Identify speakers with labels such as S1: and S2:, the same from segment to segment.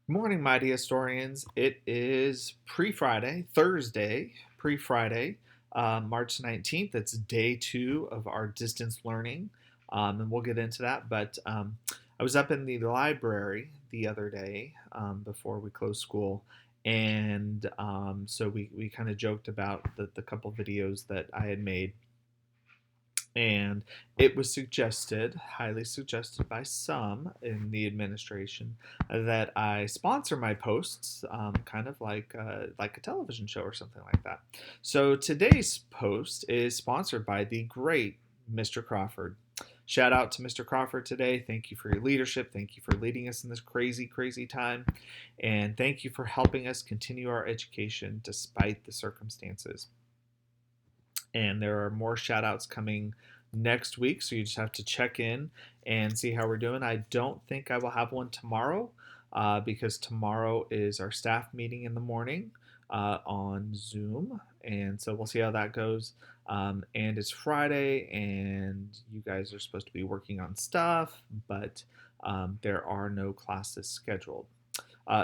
S1: Good morning, mighty historians. It is pre-Friday, Thursday, pre-Friday, March 19th. It's day 2 of our distance learning, and we'll get into that. But I was up in the library the other day before we closed school, and so we kind of joked about the couple videos that I had made, and it was suggested, highly suggested by some in the administration, that I sponsor my posts, kind of like a television show or something like that. So today's post is sponsored by the great Mr. Crawford. Shout out to Mr. Crawford today. Thank you for your leadership. Thank you for leading us in this crazy, crazy time. And thank you for helping us continue our education despite the circumstances. And there are more shout outs coming next week, so you just have to check in and see how we're doing. I don't think I will have one tomorrow because tomorrow is our staff meeting in the morning on Zoom, and so we'll see how that goes. And it's Friday, and you guys are supposed to be working on stuff, but there are no classes scheduled.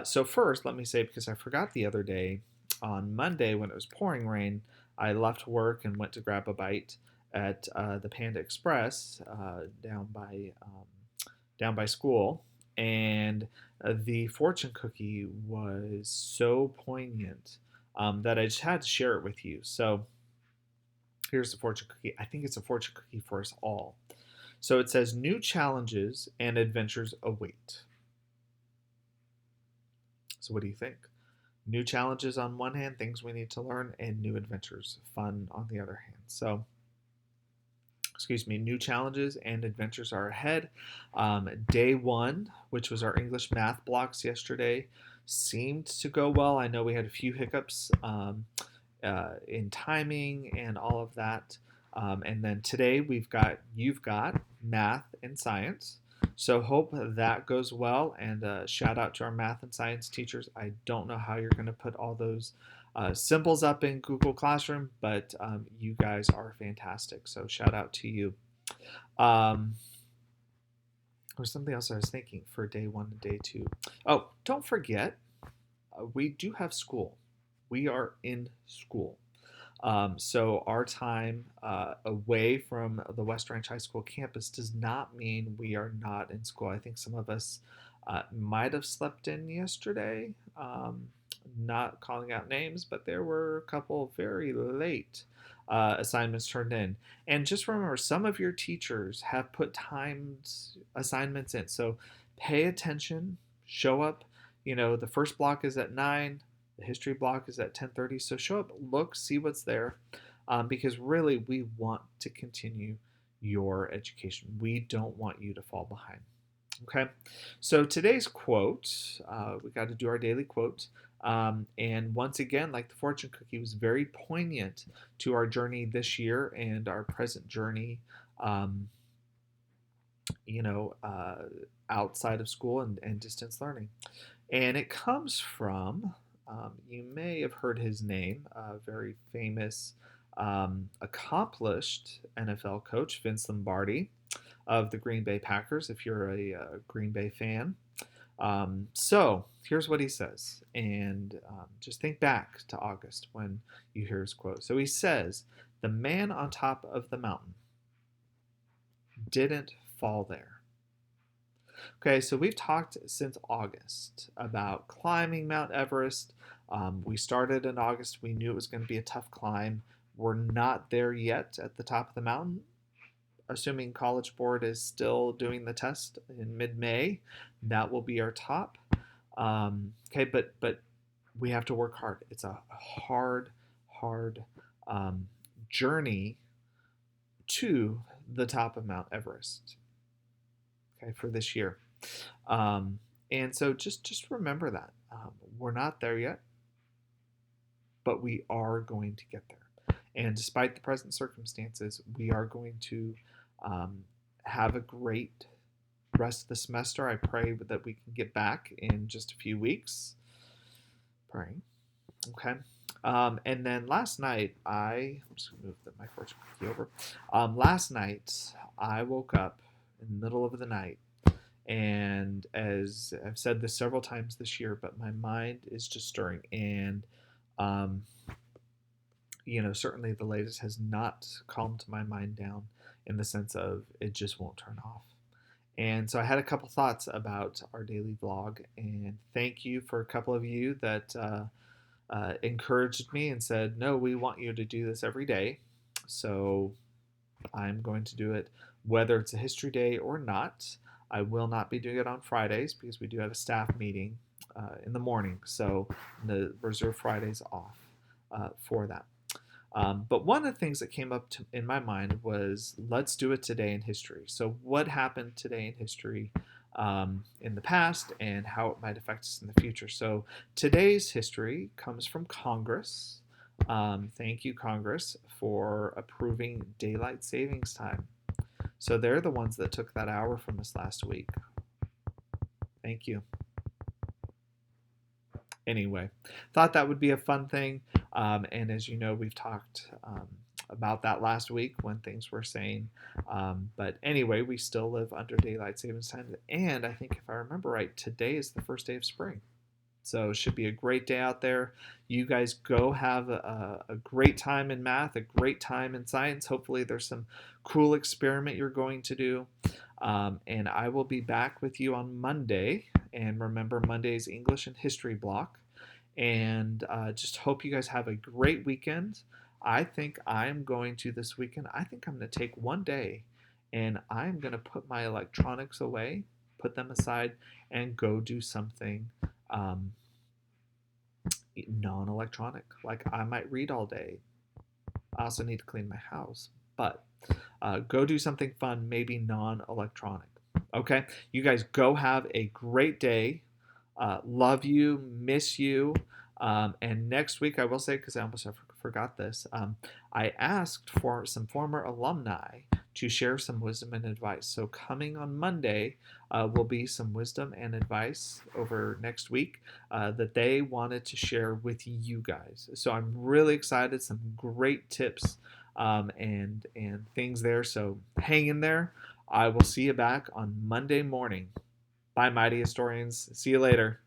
S1: So first, let me say, because I forgot the other day, on Monday when it was pouring rain, I left work and went to grab a bite at the Panda Express down by school, and the fortune cookie was so poignant that I just had to share it with you. So here's the fortune cookie. I think it's a fortune cookie for us all. So it says, "New challenges and adventures await." So what do you think? New challenges on one hand, things we need to learn, and new adventures, fun on the other hand. So, excuse me, new challenges and adventures are ahead. Day 1, which was our English math blocks yesterday, seemed to go well. I know we had a few hiccups in timing and all of that. And then today you've got math and science. So hope that goes well, and shout out to our math and science teachers. I don't know how you're going to put all those symbols up in Google Classroom, but you guys are fantastic. So shout out to you. Um, or something else I was thinking for day 1 and day 2. Oh, don't forget, we do have school. We are in school. So our time away from the West Ranch High School campus does not mean we are not in school. I think some of us might have slept in yesterday. Not calling out names, but there were a couple very late assignments turned in. And just remember, some of your teachers have put timed assignments in. So pay attention, show up. The first block is at 9. The history block is at 10:30. So show up, look, see what's there, because really we want to continue your education. We don't want you to fall behind. Okay, so today's quote, we got to do our daily quote. And once again, like the fortune cookie, was very poignant to our journey this year and our present journey, um, you know, uh, outside of school and distance learning. And it comes from, you may have heard his name, a very famous, accomplished NFL coach, Vince Lombardi of the Green Bay Packers, if you're a Green Bay fan. So here's what he says, and just think back to August when you hear his quote. So he says, "The man on top of the mountain didn't fall there." Okay, so we've talked since August about climbing Mount Everest. We started in August. We knew it was going to be a tough climb. We're not there yet at the top of the mountain, assuming College Board is still doing the test in mid-May. That will be our top. Okay, but we have to work hard. It's a hard journey to the top of Mount Everest. Okay, for this year. Um, and so just remember that we're not there yet, but we are going to get there. And despite the present circumstances, we are going to um, have a great rest of the semester. I pray that we can get back in just a few weeks. Praying. Okay. And then last night, I'm just going to move my fortune cookie over. Last night, I woke up in the middle of the night And as I've said this several times this year, but my mind is just stirring. And, um, certainly the latest has not calmed my mind down in the sense of it just won't turn off. And so I had a couple thoughts about our daily vlog, and thank you for a couple of you that encouraged me and said, no, we want you to do this every day. So I'm going to do it whether it's a history day or not. I will not be doing it on Fridays because we do have a staff meeting in the morning. So the reserve Fridays off for that. But one of the things that came up in my mind was let's do it today in history. So, what happened today in history in the past and how it might affect us in the future? So, today's history comes from Congress. Thank you, Congress, for approving daylight savings time. So, they're the ones that took that hour from us last week. Thank you. Anyway, thought that would be a fun thing. And as you know, we've talked about that last week when things were saying. But anyway, we still live under daylight savings time. And I think if I remember right, today is the first day of spring. So it should be a great day out there. You guys go have a great time in math, a great time in science. Hopefully there's some cool experiment you're going to do. And I will be back with you on Monday. And remember, Monday's English and History block. And just hope you guys have a great weekend. I think I'm going to this weekend, I think I'm going to take one day and I'm going to put my electronics away, put them aside, and go do something um, non-electronic. Like I might read all day. I also need to clean my house, but go do something fun, maybe non-electronic. Okay, you guys go have a great day. Love you, miss you. And next week, I will say, because I almost forgot this, I asked for some former alumni to share some wisdom and advice. So, coming on Monday will be some wisdom and advice over next week that they wanted to share with you guys. So, I'm really excited. Some great tips and things there. So, hang in there. I will see you back on Monday morning. Bye, mighty historians. See you later.